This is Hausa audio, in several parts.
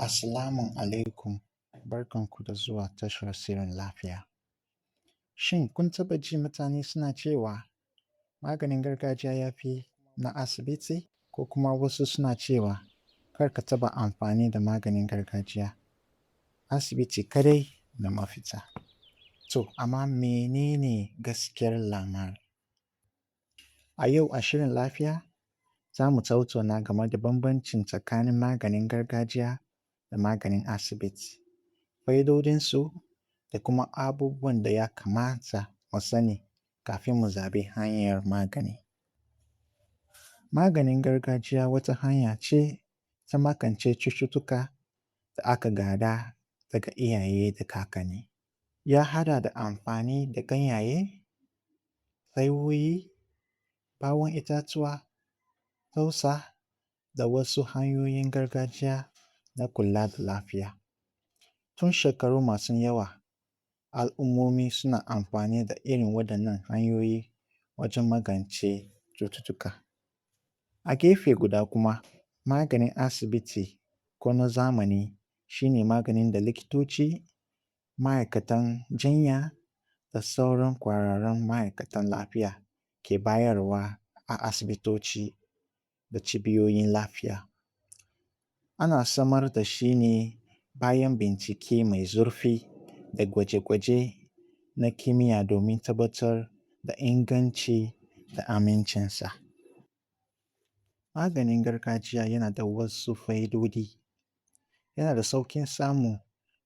Assalamu alaikum, barkanku da zuwa tashar Sirrin Lafiya. Shin kun taɓa ji mutane suna cewa maganin gargajiya ya fi na asibiti? Ko kuma wasu suna cewa kar ka taɓa amfani da maganin gargajiya, asibiti kaɗai da mafita. To, amma menene gaskiyar lamari? A yau a Shirin Lafiya za mu tattauna game da bambancin tsakanin maganin gargajiya da maganin asibiti, fa'idodinsu da kuma abubuwan da ya kamata mu sani kafin mu zaɓi hanyar magani. Maganin gargajiya wata hanya ce ta magance cututtuka da aka gada daga iyaye da kakanni. Ya haɗa da amfani da ganyaye, saiwoyi, ɓawon itatuwa, tusa da wasu hanyoyin gargajiya na kula da lafiya. Tun shekaru masu yawa, al'ummomi suna amfani da irin waɗannan hanyoyi wajen magance cututtuka. A gefe guda kuma, maganin asibiti ko na zamani shi ne maganin da likitoci, ma'aikatan jinya da sauran ƙwararrun ma'aikatan lafiya ke bayarwa a asibitoci da cibiyoyin lafiya. Ana samar da shi ne bayan bincike mai zurfi da gwaje-gwaje na kimiyya domin tabbatar da inganci da amincinsa. Maganin gargajiya yana da wasu fa'idodi. Yana da sauƙin samu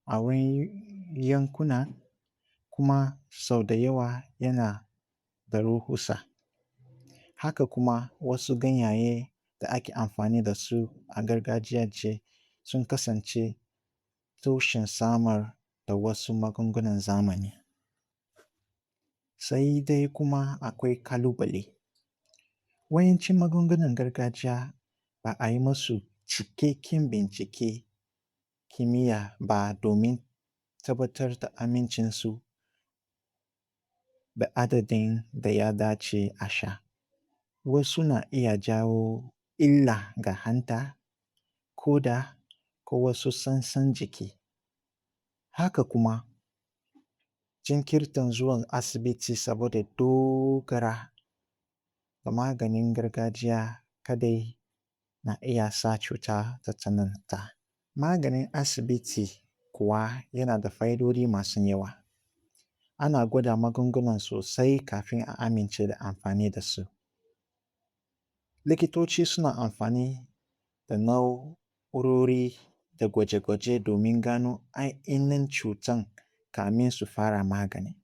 a wurin yankuna, kuma sau da yawa yana da rahusa. Haka kuma wasu ganyaye da ake amfani da su a gargajiyance sun kasance tushen samar da wasu magungunan zamani. Sai dai kuma akwai ƙalubale. Yawancin magungunan gargajiya ba a yi musu cikakken bincike kimiyya ba domin tabbatar da amincinsu da adadin da ya dace a sha. Wasu na iya jawo illa ga hanta, ƙoda ko wasu sassan jiki. Haka kuma jinkirta zuwan asibiti saboda dogara da maganin gargajiya kaɗai na iya sa cuta ta tsananta. Maganin asibiti kuwa yana da fa'idodi masu yawa. Ana gwada magungunan sosai kafin a amince da amfani da su. Likitoci suna amfani da na'urori da gwaje-gwaje domin gano ainihin cutan kamin su fara magani.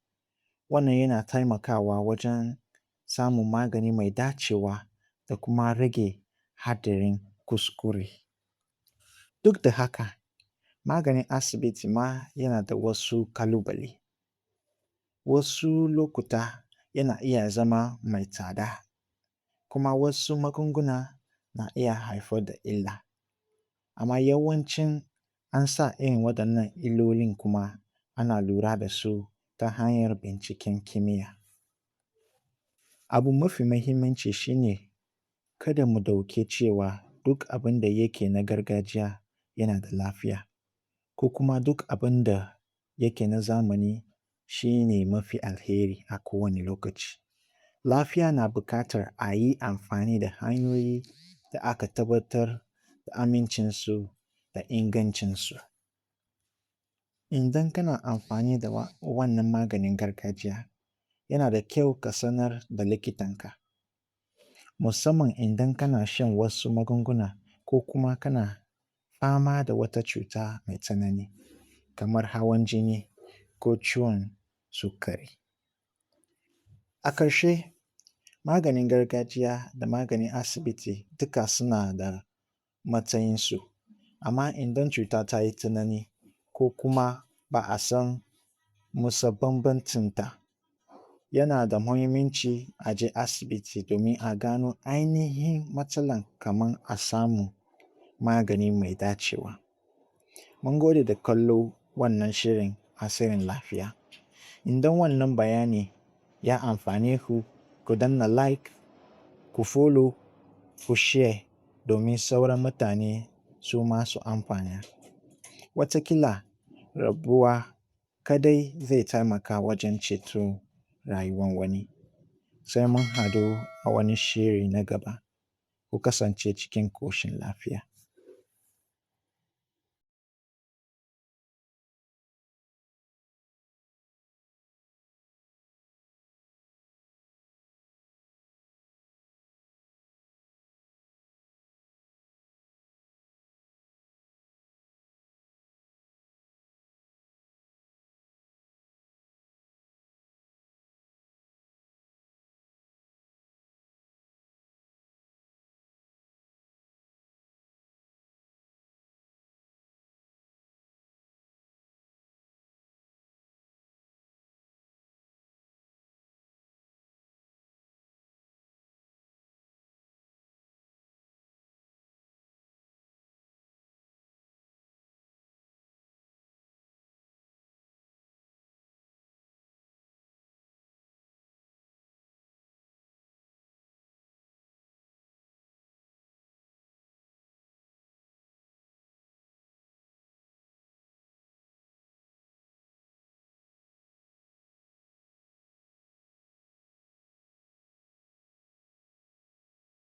Wannan yana taimakawa wajen samun magani mai dacewa da kuma rage haɗarin kuskure. Duk da haka, maganin asibiti ma yana da wasu ƙalubale. Wasu lokuta yana iya zama mai tsada, kuma wasu magunguna na iya haifar da illa. Amma yawancin an sa irin waɗannan illolin kuma ana lura da su ta hanyar binciken kimiyya. Abu mafi muhimmanci shi ne kada mu ɗauki cewa duk abin da yake na gargajiya yana da lafiya, ko kuma duk abin da yake na zamani shi ne mafi alheri a kowane lokaci. Lafiya na buƙatar a yi amfani da hanyoyi da aka tabbatar da amincinsu da ingancinsu. Idan kana amfani da wannan maganin gargajiya, yana da kyau ka sanar da likitanka, musamman idan kana shan wasu magunguna ko kuma kana fama da wata cuta mai tsanani kamar hawan jini ko ciwon sukari. A ƙarshe, maganin gargajiya da maganin asibiti duka suna da matsayinsu, amma idan cuta ta yi tsanani ko kuma ba a san bambancinta, yana da muhimmanci a je asibiti domin a gano ainihin matsalan kamin a samu magani mai dacewa. Mun gode da kallo wannan shirin a Sirrin Lafiya. Idan wannan bayani ya amfane ku, ku danna like, ku follow, ku share domin sauran mutane su ma su amfana. Wataƙila rabuwa kaɗai zai taimaka wajen ceto rayuwan wani. Sai mun haɗu a wani shiri na gaba. Ku kasance cikin ƙoshin lafiya.